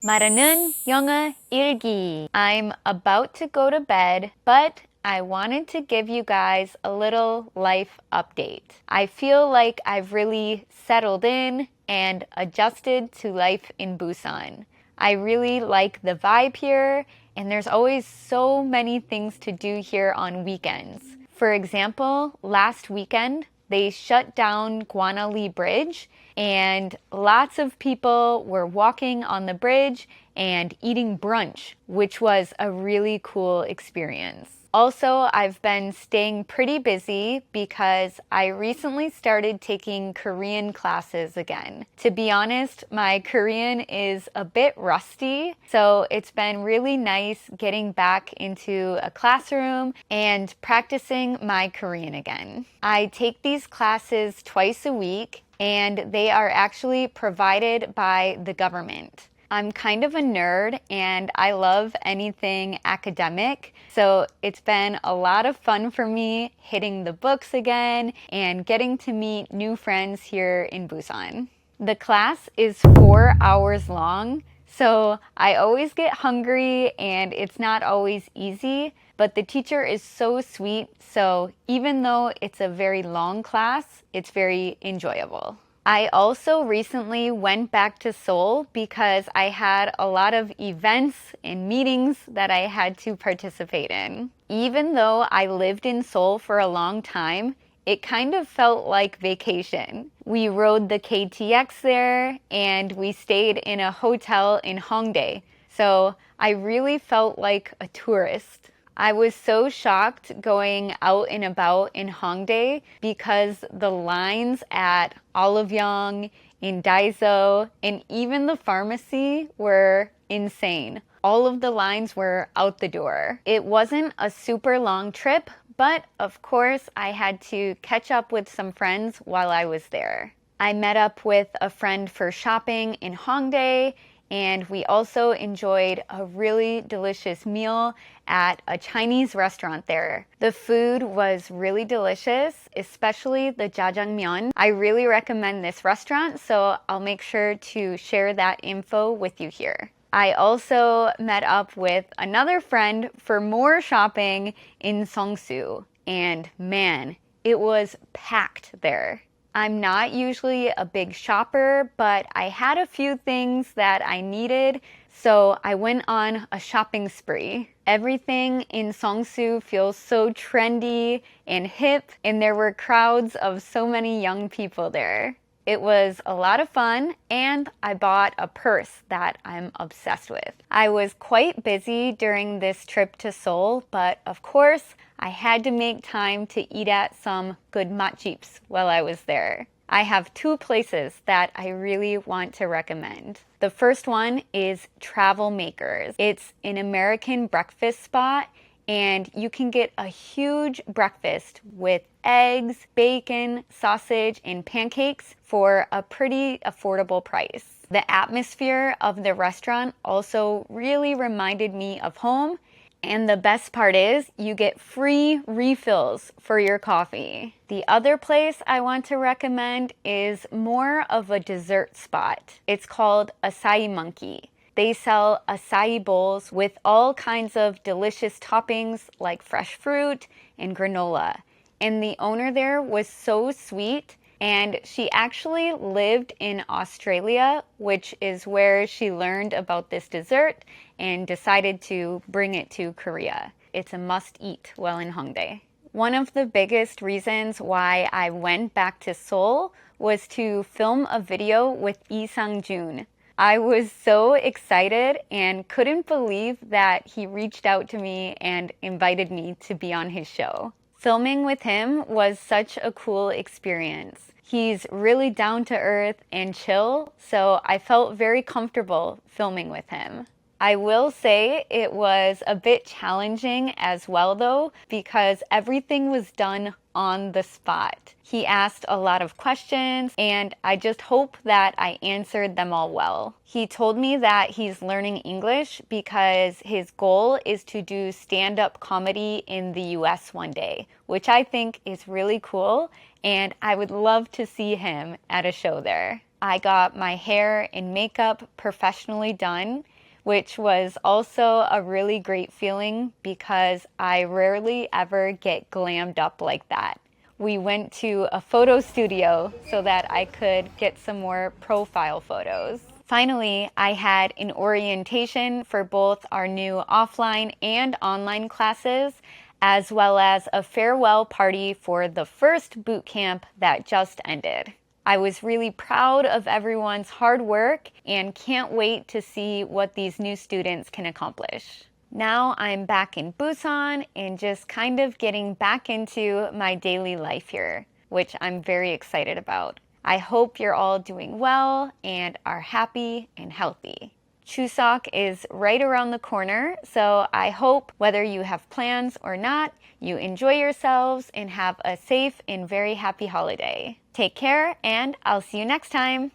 말하는 영어일기. I'm about to go to bed, but I wanted to give you guys a little life update. I feel like I've really settled in and adjusted to life in Busan. I really like the vibe here, and there's always so many things to do here on weekends. For example, last weekend, they shut down Guanali Bridge, and lots of people were walking on the bridge and eating brunch, which was a really cool experience. Also, I've been staying pretty busy because I recently started taking Korean classes again. To be honest, my Korean is a bit rusty, so it's been really nice getting back into a classroom and practicing my Korean again. I take these classes twice a week, and they are actually provided by the government. I'm kind of a nerd and I love anything academic, so it's been a lot of fun for me hitting the books again and getting to meet new friends here in Busan. The class is 4 hours long, so I always get hungry and it's not always easy, but the teacher is so sweet, so even though it's a very long class, it's very enjoyable. I also recently went back to Seoul because I had a lot of events and meetings that I had to participate in. Even though I lived in Seoul for a long time, it kind of felt like vacation. We rode the KTX there and we stayed in a hotel in Hongdae, so I really felt like a tourist. I was so shocked going out and about in Hongdae because the lines at Oliveyoung, in Daiso, and even the pharmacy were insane. All of the lines were out the door. It wasn't a super long trip, but of course I had to catch up with some friends while I was there. I met up with a friend for shopping in Hongdae, and we also enjoyed a really delicious meal at a Chinese restaurant there. The food was really delicious, especially the jjajangmyeon. I really recommend this restaurant, so I'll make sure to share that info with you here. I also met up with another friend for more shopping in Seongsu, and man, it was packed there. I'm not usually a big shopper, but I had a few things that I needed, so I went on a shopping spree. Everything in Seongsu feels so trendy and hip, and there were crowds of so many young people there. It was a lot of fun, and I bought a purse that I'm obsessed with. I was quite busy during this trip to Seoul, but of course, I had to make time to eat at some good matjips while I was there. I have two places that I really want to recommend. The first one is Travel Makers. It's an American breakfast spot, and you can get a huge breakfast with eggs, bacon, sausage, and pancakes for a pretty affordable price. The atmosphere of the restaurant also really reminded me of home, and the best part is you get free refills for your coffee. The other place I want to recommend is more of a dessert spot. It's called Acai Monkey. They sell acai bowls with all kinds of delicious toppings like fresh fruit and granola. And the owner there was so sweet, and she actually lived in Australia, which is where she learned about this dessert and decided to bring it to Korea. It's a must-eat while in Hongdae. One of the biggest reasons why I went back to Seoul was to film a video with Lee Sang-joon. I was so excited and couldn't believe that he reached out to me and invited me to be on his show. Filming with him was such a cool experience. He's really down to earth and chill, so I felt very comfortable filming with him. I will say it was a bit challenging as well though, because everything was done on the spot. He asked a lot of questions, and I just hope that I answered them all well. He told me that he's learning English because his goal is to do stand-up comedy in the US one day, which I think is really cool, and I would love to see him at a show there. I got my hair and makeup professionally done, which was also a really great feeling because I rarely ever get glammed up like that. We went to a photo studio so that I could get some more profile photos. Finally, I had an orientation for both our new offline and online classes, as well as a farewell party for the first boot camp that just ended. I was really proud of everyone's hard work and can't wait to see what these new students can accomplish. Now I'm back in Busan and just kind of getting back into my daily life here, which I'm very excited about. I hope you're all doing well and are happy and healthy. Chuseok is right around the corner, so I hope whether you have plans or not, you enjoy yourselves and have a safe and very happy holiday. Take care, and I'll see you next time.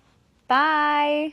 Bye!